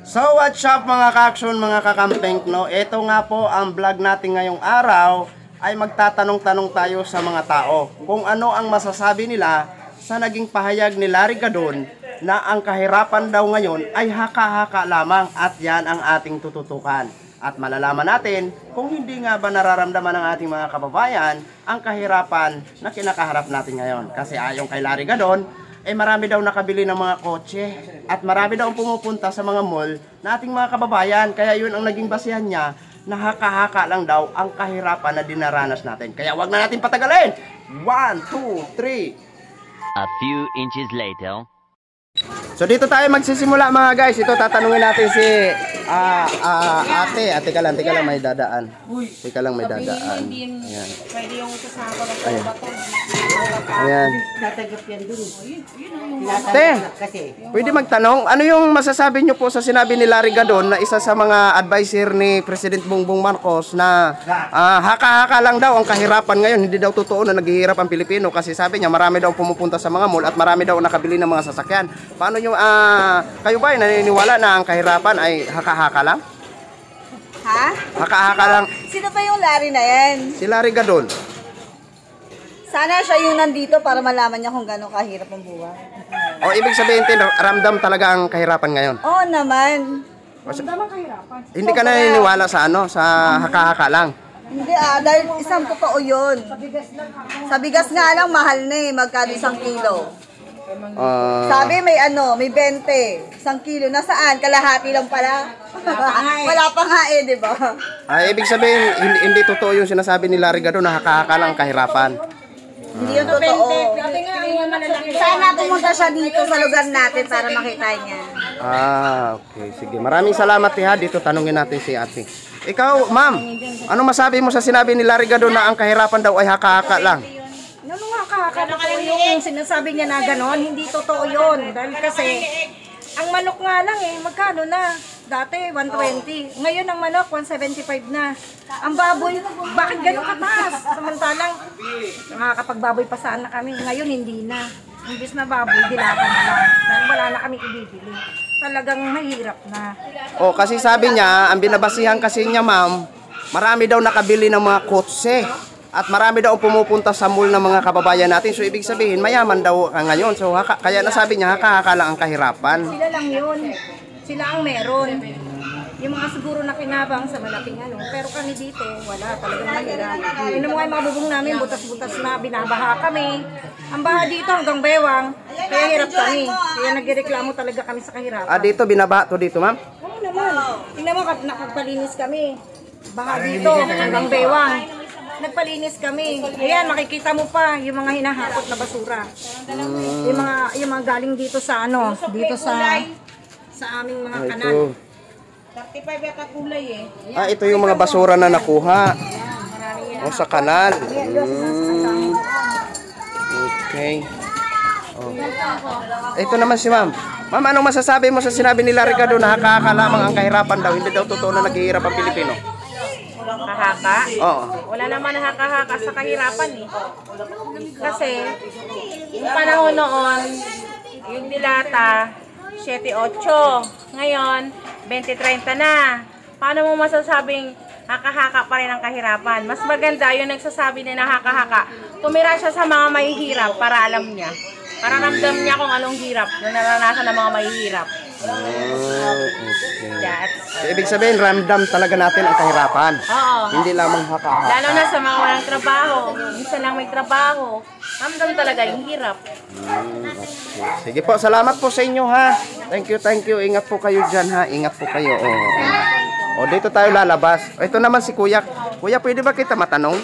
So what's up mga ka-action, mga kakampeng, no? Ito nga po ang vlog natin ngayong araw ay magtatanong-tanong tayo sa mga tao kung ano ang masasabi nila sa naging pahayag ni Larry Gadon na ang kahirapan daw ngayon ay haka-haka lamang at yan ang ating tututukan. At malalaman natin kung hindi nga ba nararamdaman ng ating mga kababayan ang kahirapan na kinakaharap natin ngayon. Kasi ayon kay Larry Gadon, marami daw nakabili ng mga kotse at marami daw pumupunta sa mga mall na ating mga kababayan. Kaya yun ang naging basihan niya na haka-haka lang daw ang kahirapan na dinaranas natin. Kaya wag na natin patagalin. 1, 2, 3. A few inches later. So dito tayo magsisimula mga guys. Ito tatanungin natin si ate ka lang may dadaan. Teka lang may dadaan. Ayan. Pwede yung kasama ng bato. Ayan. Tatagap yan dun. Te, pwede magtanong, ano yung masasabi nyo po sa sinabi ni Larry Gadon na isa sa mga advisor ni President Bongbong Marcos na haka-haka lang daw ang kahirapan ngayon, hindi daw totoo na naghihirap ang Pilipino kasi sabi niya marami daw pumupunta sa mga mall at marami daw nakabili ng mga sasakyan. Paano nyo, kayo ba ay naniniwala na ang kahirapan ay haka-haka lang? Ha? Haka-haka lang. Sino ba yung Larry na yan? Si Larry Gadon. Sana siya yung nandito para malaman niya kung gano'ng kahirap ang buhay. O ibig sabihin, ramdam talaga ang kahirapan ngayon. Oo naman. Hindi ka naniniwala sa sa haka-haka lang. Hindi dahil isang totoo yun. Sa bigas nga lang, mahal na magkano 1 kilo. Sabi may may 20, 1 kilo. Nasaan? Kalahati lang pala. Wala pa nga di ba? Ibig sabihin, hindi totoo yung sinasabi ni Larry Gadon na haka-haka lang ang kahirapan. Hindi yung totoo. Sana pumunta siya dito sa lugar natin para makita niya. Okay. Sige. Maraming salamat ha. Dito tanungin natin si ate. Ikaw, ma'am, ano masabi mo sa sinabi ni Larry Gadon na ang kahirapan daw ay haka-haka lang? Ano nga kakatotoo yung sinasabi niya na gano'n? Hindi totoo yun. Dahil kasi, ang manok nga lang magkano na? Dati 120. Ngayon ang manok 175 na. Ang baboy, bakit gano'n kataas? Samantalang nakakapagbaboy pa sana kami. Ngayon hindi na. Imbis na baboy, dilatan na lang. Dahil wala na kami ibibili. Talagang mahirap na. Kasi sabi niya, ang binabasihan kasi niya, ma'am, marami daw nakabili ng mga kotse. At marami daw pumupunta sa mall ng mga kababayan natin. So ibig sabihin, mayaman daw ngayon. So kaya nasabi niya, haka-haka lang ang kahirapan. Sila lang yun. Sila ang meron. Yung mga siguro nakinabang sa malaking pero kami dito, wala. Talagang mahirap. Yun mo nga yung mga bubong namin, butas-butas na, binabaha kami. Ang baha dito hanggang bewang, kaya hirap kami. Kaya nagreklamo talaga kami sa kahirapan. Dito, binabaha to dito, ma'am? Oo naman. Tingnan mo, nakapalinis kami. Baha dito hanggang bewang. Nagpalinis kami. Ayan, makikita mo pa yung mga hinahakot na basura. Yung mga galing dito sa dito sa aming mga kanal. 35 yata kulay Ito yung mga basura na nakuha. Sa kanal. Okay. Ito naman si ma'am. Ma'am, anong masasabi mo sa sinabi ni Larry Gadon na haka-haka lamang ang kahirapan daw? Hindi daw totoo na naghihirap ang Pilipino. Haka? Oo. Wala naman haka-haka sa kahirapan Kasi, yung panahon noon, yung dilata, 7-8. Ngayon, 20-30 na. Paano mo masasabing haka-haka pa rin ang kahirapan? Mas maganda yung nagsasabi na haka-haka. Tumira siya sa mga mahihirap para alam niya. Para ramdam niya kung anong hirap na naranasan ng mga mahihirap. Okay. So, ibig sabihin, ramdam talaga natin ang kahirapan. Oo. Hindi lamang haka-haka. Lalo na sa mga walang trabaho. Minsan lang may trabaho. Ramdam talaga yung hirap. Okay. Sige po, salamat po sa inyo ha. Thank you. Ingat po kayo dyan ha. Ingat po kayo. Dito tayo lalabas. Ito naman si Kuya. Kuya, pwede ba kita matanong?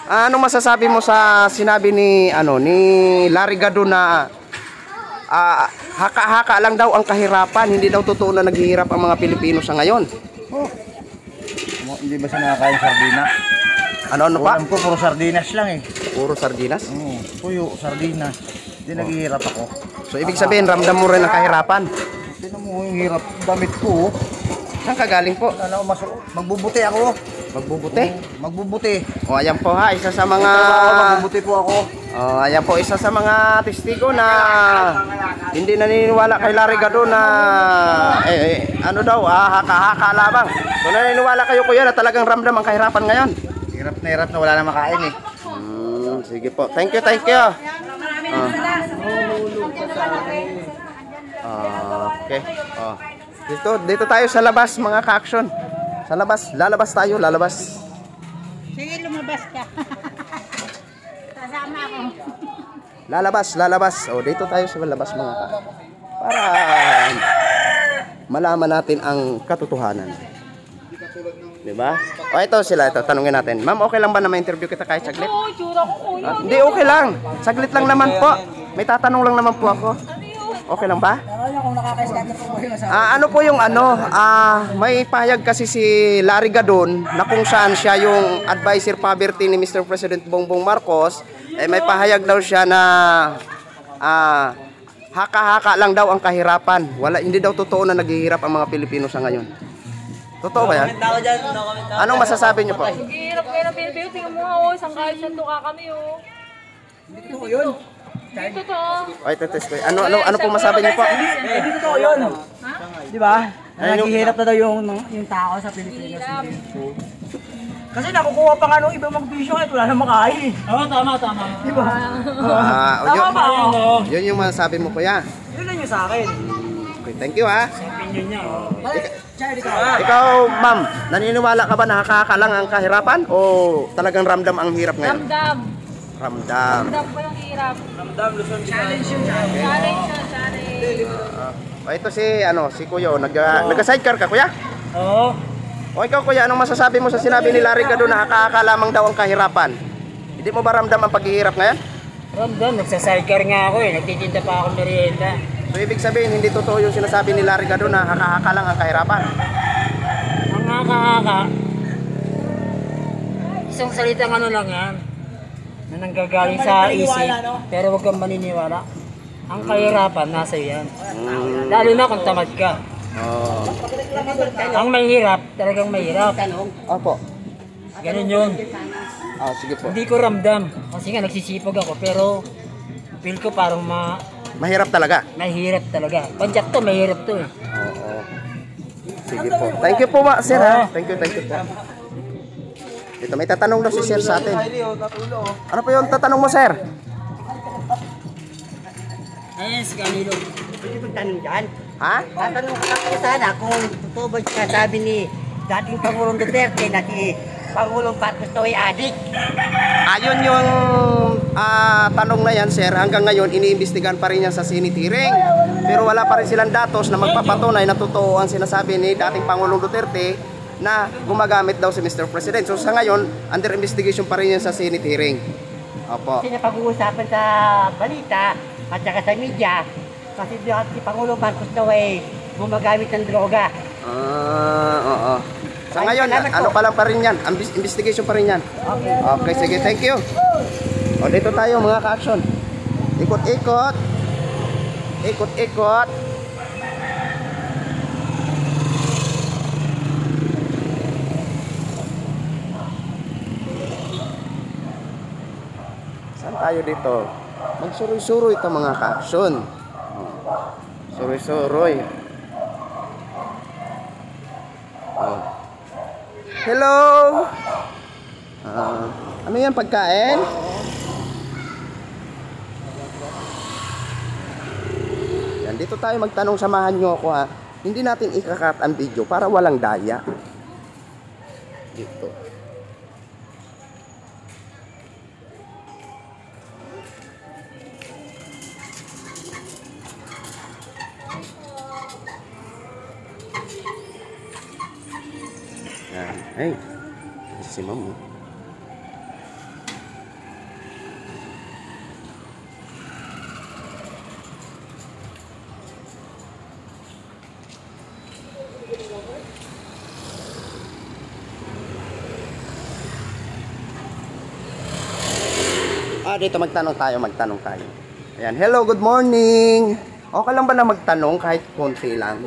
Ano masasabi mo sa sinabi ni Larry Gadon na haka-haka lang daw ang kahirapan, hindi daw totoo na naghihirap ang mga Pilipino sa ngayon? Hindi ba siya nakakain sardina? Ano pa? Alam ko, puro sardinas lang Puro sardinas? Puyo, sardinas. Hindi naghihirap ako. So ibig sabihin, ramdam mo rin ang kahirapan? Tinan mo yung hirap, damit ko. Saan ka galing po? Magbubuti ako. Magbubuti? Magbubuti. Ayan po ha, isa sa mga... Magbubuti po ako. Oh, ayan po isa sa mga testigo na hindi naniniwala kay Larry Gadon na ano daw, haka-haka lamang. So naniniwala kayo kuya na talagang ramdam ang kahirapan ngayon? Hirap na wala na makain eh. Sige po. Thank you, thank you. Okay. Dito tayo sa labas mga ka-action. Sa labas, lalabas tayo, lalabas. Sige, lumabas ka. Kasama ako. Lalabas. Dito tayo sa labas mga ka. Para malaman natin ang katotohanan. Diba? Ito sila, tanungin natin. Ma'am, okay lang ba na ma-interview kita kahit saglit? Oo, tsura ko. Hindi, okay lang. Saglit lang naman po. May tatanong lang naman po ako. Okay lang ba? Ano po yung may pahayag kasi si Larry Gadon na kung saan siya yung advisor poverty ni Mr. President Bongbong Marcos, may pahayag daw siya na haka-haka lang daw ang kahirapan. Hindi daw totoo na naghihirap ang mga Pilipino sa ngayon. Totoo ba yan? Anong masasabi niyo po? Hirap kayo ng Pilipino. Tingnan mo nga, isang kahit siya tuka kami, Hindi totoo yun. Hindi totoo. Tetes ko. Ano po masabi niyo po? Hindi totoo yun. Di ba? Naghihirap na daw yung tao sa Pilipinas. Kasi nakukuha pa nga nung ibang magbisyo kahit wala na makain. Oo, tama. Di ba? Tama ba ako? Yun yung masasabi mo kuya. Yun lang yung sa akin. Okay, thank you ha. Opinion niya. Ikaw, ma'am, naniniwala ka ba na haka-haka lang ang kahirapan o talagang ramdam ang hirap ngayon? Ramdam. Ramdam. Ramdam ko yung hirap. Challenge yun. Ito si Kuya, nag-sidecar ka kuya? Oo. O ikaw kuya, anong masasabi mo sa sinabi ni Larry Gadon na haka-haka lamang daw ang kahirapan? Hindi mo ba ramdam ang paghihirap ngayon? Ramdam, nagsasidecar nga ako nagtitinda pa ako merienda. So ibig sabihin, hindi totoo yung sinasabi ni Larry Gadon na haka-haka lang ang kahirapan? Ang haka-haka, isang salitang lang yan, na nanggagaling sa isip, pero huwag kang maniniwala. Ang kahirapan, nasa yan. Lalo na kung tamad ka. Ang mahirap, talagang mahirap. Opo. Ganun yun. Sige po. Hindi ko ramdam, kasi nga nagsisipag ako, pero feel ko parang Mahirap talaga? mahirap talaga. Panjak to, mahirap to eh. Oo. Sige po. Thank you po sir ha. Thank you po. Ito, may tatanong daw si sir sa atin. Ano po yung tatanong mo sir? Ayun, si Camilo. Pwede magtanong dyan? Ha? Tatanong ko lang po sana kung totoo ba yung sabi ni dating Pangulong Duterte na si Pangulong Marcos daw ay adik. Ayun yung tanong na yan sir. Hanggang ngayon, iniimbestigahan pa rin yan sa Senate hearing. Pero wala pa rin silang datos na magpapatunay na totoo ang sinasabi ni dating Pangulong Duterte na gumagamit daw si Mr. President. So sa ngayon, under investigation pa rin yan sa Senate hearing. Opo. Kasi napag-uusapan sa balita at saka sa media kasi si Pangulong Marcos daw ay gumagamit ng droga. Oo. Sa ngayon, ano pa lang pa rin yan? Investigation pa rin yan. Okay, sige. Thank you. O, dito tayo mga ka-action. Ikot-ikot. Ikot-ikot. Saan tayo dito? Magsuroy-suroy ito mga ka-action. Suroy-suroy. Hello! Ano yan, pagkain? Yan, dito tayo magtanong, samahan nyo ako ha. Hindi natin ikakat ang video para walang daya. Dito. Yan. Hey, si Ma'am. Dito magtanong tayo. Ayan, hello, good morning. Okay lang ba na magtanong kahit konti lang?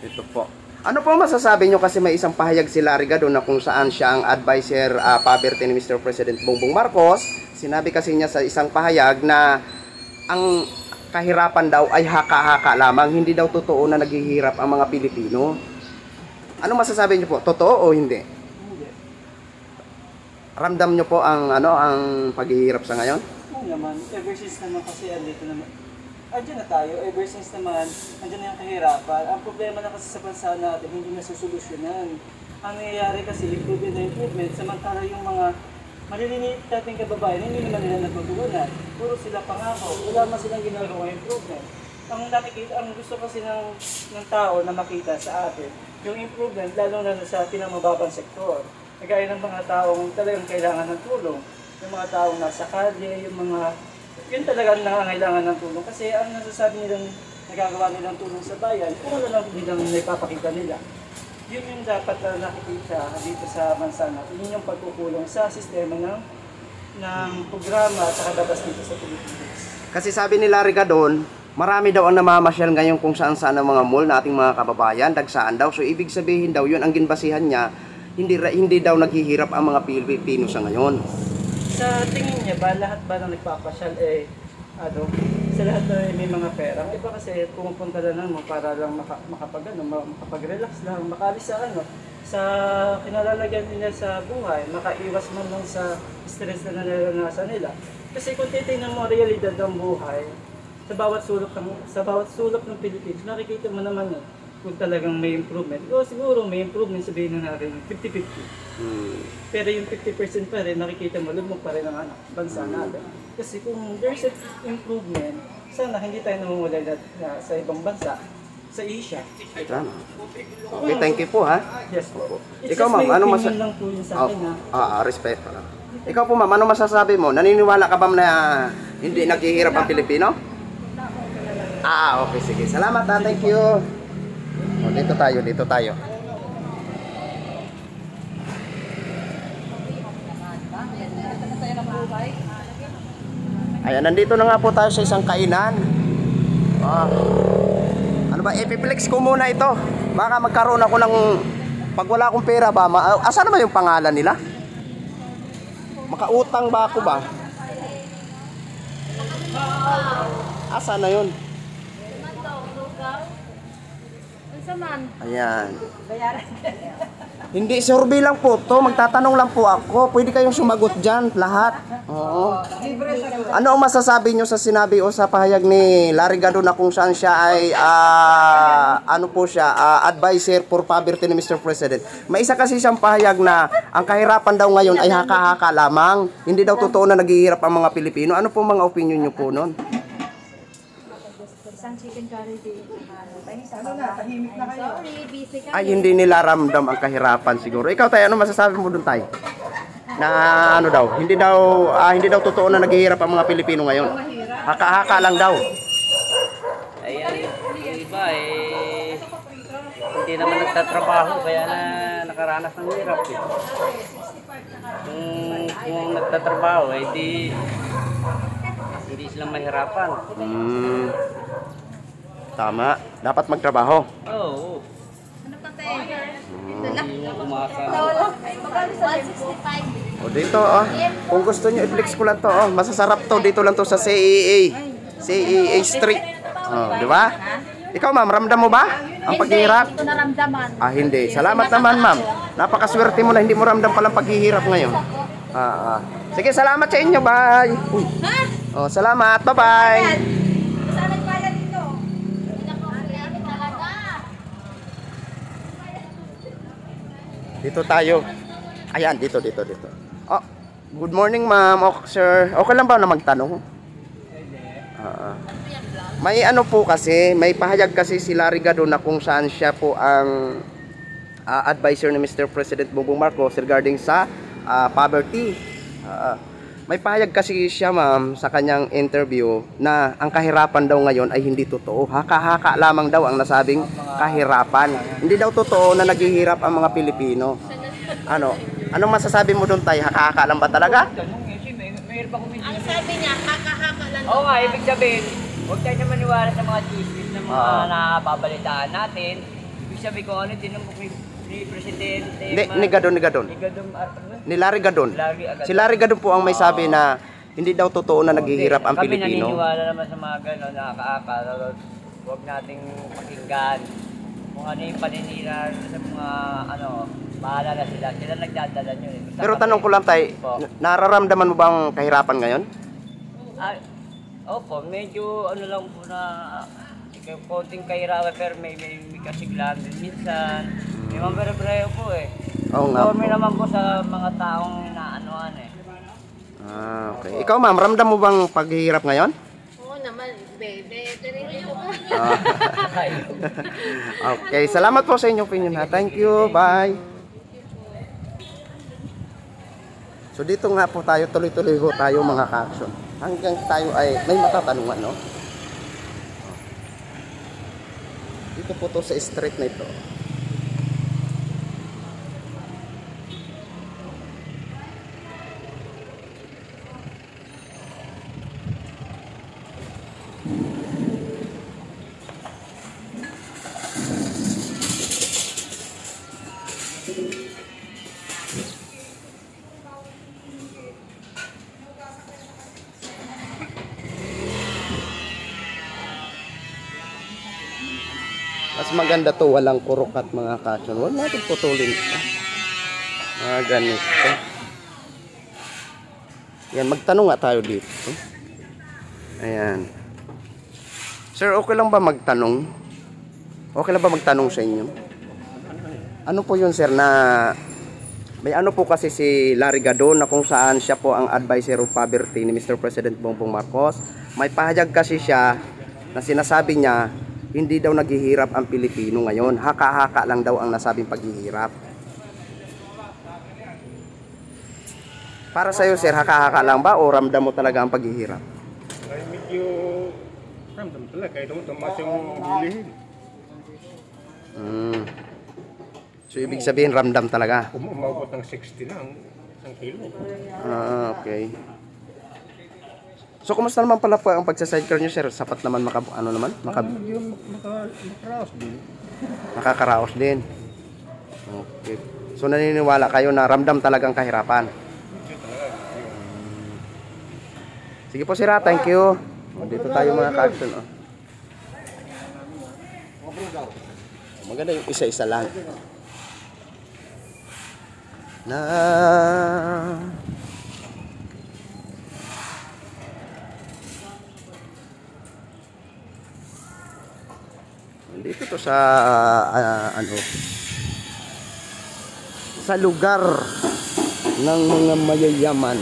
Ito po. Ano po masasabi nyo kasi may isang pahayag si Larry Gadon na kung saan siya ang advisor poverty ni Mr. President Bongbong Marcos Sinabi kasi niya sa isang pahayag na ang kahirapan daw ay haka-haka lamang, hindi daw totoo na naghihirap ang mga Pilipino. Ano masasabi niyo po? Totoo o hindi? Hindi. Ramdam niyo po ang ang paghihirap sa ngayon? Oo naman, ever since naman kasi andito naman. Andiyan na tayo, ever since naman, andiyan na yung kahirapan. Ang problema na kasi sa bansa natin, hindi nasusolusyonan. Ang nangyayari kasi, improvement, samantala yung mga maliliit nating kababayan, hindi naman nila nagtutulungan. Puro sila pangako, wala man silang ginagawa improvement. Ang gusto kasi ng tao na makita sa atin, yung improvement, lalo na sa pinamababang sektor. Kagaya ng mga taong talagang kailangan ng tulong. Yung mga taong nasa kalye, yun talagang nangangailangan ng tulong. Kasi ang nasasabi nilang nagagawa nilang tulong sa bayan, kung ano lang nilang naipapakita nila. Yun yung dapat na nakikita dito sa bansa natin. Yun yung pagkukulong sa sistema ng programa at saka labas dito sa Pilipinas. Kasi sabi ni Larry Gadon, marami daw ang namamasyal ngayon kung saan-saan ang mga mall na ating mga kababayan, dagsaan daw. So ibig sabihin daw yun, ang ginbasihan niya, hindi daw naghihirap ang mga Pilipino sa ngayon. Sa tingin niya ba, lahat ba na nagpapasyal sa lahat may mga pera? Iba kasi pumupunta lang mo para lang makapag-relax lang, makalis sa kinalalagyan nila sa buhay, makaiwas man lang sa stress na nararanasan nila. Kasi kung titingnan mo ang realidad ng buhay, sa bawat sulok ng Pilipinas, nakikita mo naman kung talagang may improvement. O siguro may improvement, sabihin na natin 50-50. Pero yung 50% pa rin, nakikita mo, lubog pa rin ang bansa natin. Kasi kung there's an improvement, sana hindi tayo namumulay sa ibang bansa, sa Asia. Tama. Okay, thank you po ha. Yes po. Ikaw ma'am, ano masasabi? lang po yun sa akin Respeto lang. Ikaw po ma'am, ano masasabi mo? Naniniwala ka ba na hindi naghihirap ang Pilipino? Okay, sige. Salamat ha, thank you. Dito tayo. Ayan, nandito na nga po tayo sa isang kainan. Ano ba, ipiplex ko muna ito. Baka magkaroon ako ng, pag wala akong pera ba, asa naman yung pangalan nila? Makautang ba ako ba? Asa na yun? Ayan. Hindi, survey lang po to. Magtatanong lang po ako. Pwede kayong sumagot dyan, lahat. Oo. Ano ang masasabi nyo sa sinabi o sa pahayag ni Larry Gadon na kung saan siya ay, advisor for poverty ni Mr. President? May isa kasi siyang pahayag na ang kahirapan daw ngayon ay haka-haka lamang. Hindi daw totoo na naghihirap ang mga Pilipino. Ano po mga opinion nyo po nun? Isang chicken curry din. tahimik na kayo. Sorry, busy ka. Ay, hindi nila ramdam ang kahirapan siguro. Ikaw tayo, ano masasabi mo dun tayo? Na ano daw, hindi daw totoo na naghihirap ang mga Pilipino ngayon. Haka-haka lang daw. Ayan, yung iba hindi naman nagtatrabaho kaya na nakaranas ng hirap. Kung nagtatrabaho, hindi silang mahirapan. Tama, dapat magtrabaho. Oo. Hindi umasa. 165. O dito, kung gusto nyo, i-flex ko lang to. Masasarap to, dito lang to sa CEA Street. Di ba? Ikaw ma'am, ramdam mo ba ang paghihirap? Hindi ko naramdaman. Hindi. Salamat naman ma'am. Napakaswerte mo na hindi mo ramdam palang paghihirap ngayon. Sige, salamat sa inyo. Bye. Uy. Salamat. Bye-bye. Dito tayo. Ayan, dito. Good morning, ma'am. Sir, okay lang ba na magtanong? May ano po kasi, may pahayag kasi si Larry Gadon na kung saan siya po ang advisor ni Mr. President Bongbong Marcos regarding sa poverty. May pahayag kasi siya ma'am sa kanyang interview na ang kahirapan daw ngayon ay hindi totoo. Haka-haka lamang daw ang nasabing kahirapan. Hindi daw totoo na naghihirap ang mga Pilipino. Anong masasabi mo doon tayo? Haka-haka lang ba talaga? Ang sabi niya, haka-haka lang. Oo nga, ibig sabihin, huwag tayo na maniwala sa mga chismis na mga nakapabalitaan natin. Ibig sabihin kung ano, tinumok ni Presidente. Ni Gadon. Ni Larry Gadon. Si Larry Gadon po ang may sabi na hindi daw totoo na naghihirap ang Kami Pilipino. naniniwala naman sa mga gano'n, nakakaakala. Huwag nating pakinggan kung ano yung paninira sa mga bahala na sila. Sila nagdadala nyo eh. Basta Pero kami- tanong ko lang tayo, Po. nararamdaman mo bang kahirapan ngayon? Opo, medyo lang po na konting kahirapan pero may kasiglan din minsan. May mga bere-breyo po eh. Oo nga Conforme po. naman po sa mga taong naanoan eh. Okay. Ikaw ma'am, ramdam mo bang paghihirap ngayon? Oo naman, bebe. Ito ka. Okay, salamat po sa inyong opinion ha. Thank you, bye. So dito nga po tayo, tuloy-tuloy ho tayo mga ka-action. Hanggang tayo ay may matatanungan, no? Dito po to sa street na ito. Mas maganda to, walang kurok at mga kasyon. Huwag natin putulin ito. Mga ganito. Yan, magtanong nga tayo dito. Ayan. Sir, okay lang ba magtanong? Okay lang ba magtanong sa inyo? Ano po yun, sir, na may ano po kasi si Larry Gadon na kung saan siya po ang advisor of poverty ni Mr. President Bongbong Marcos. May pahayag kasi siya na sinasabi niya hindi daw naghihirap ang Pilipino ngayon. Haka-haka lang daw ang nasabing paghihirap. Para sa'yo, sir, haka-haka lang ba o ramdam mo talaga ang paghihirap? Ay, medyo ramdam talaga. Kahit tumaas yung bilihin. So, ibig sabihin, ramdam talaga? Umabot ng 60 lang. Isang kilo. Okay. So, kumusta naman pala po ang pagsa-sidecar nyo, sir? Sapat naman Yung makaraos din. makakaraos din. Okay. So, naniniwala kayo na ramdam talagang kahirapan? Sige po, sir. Thank you. Dito tayo mga ka-action. Maganda yung isa-isa lang. Dito to sa sa lugar ng mga mayayaman.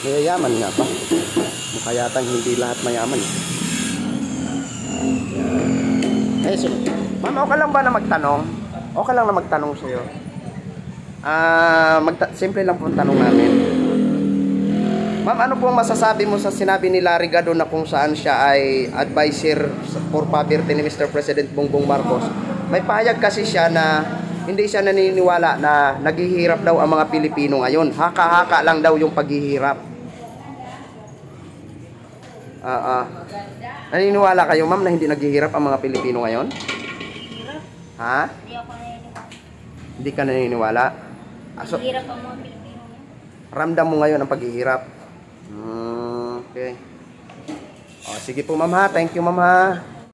Mayayaman nga ba? Mukha yatang hindi lahat mayaman. So, ma'am, okay lang ba na magtanong? Okay lang na magtanong sa'yo. Simple lang po ang tanong namin. Ma'am, ano po ang masasabi mo sa sinabi ni Larry Gadon na kung saan siya ay advisor for poverty ni Mr. President Bongbong Marcos? May pahayag kasi siya na hindi siya naniniwala na naghihirap daw ang mga Pilipino ngayon. Haka-haka lang daw yung paghihirap. Naniniwala kayo, ma'am, na hindi naghihirap ang mga Pilipino ngayon? Ha? Hindi ka naniniwala? So, Hirap ang mga Pilipino. ramdam mo ngayon ang paghihirap. Okay. Sige po, ma'am ha. Thank you, ma'am ha.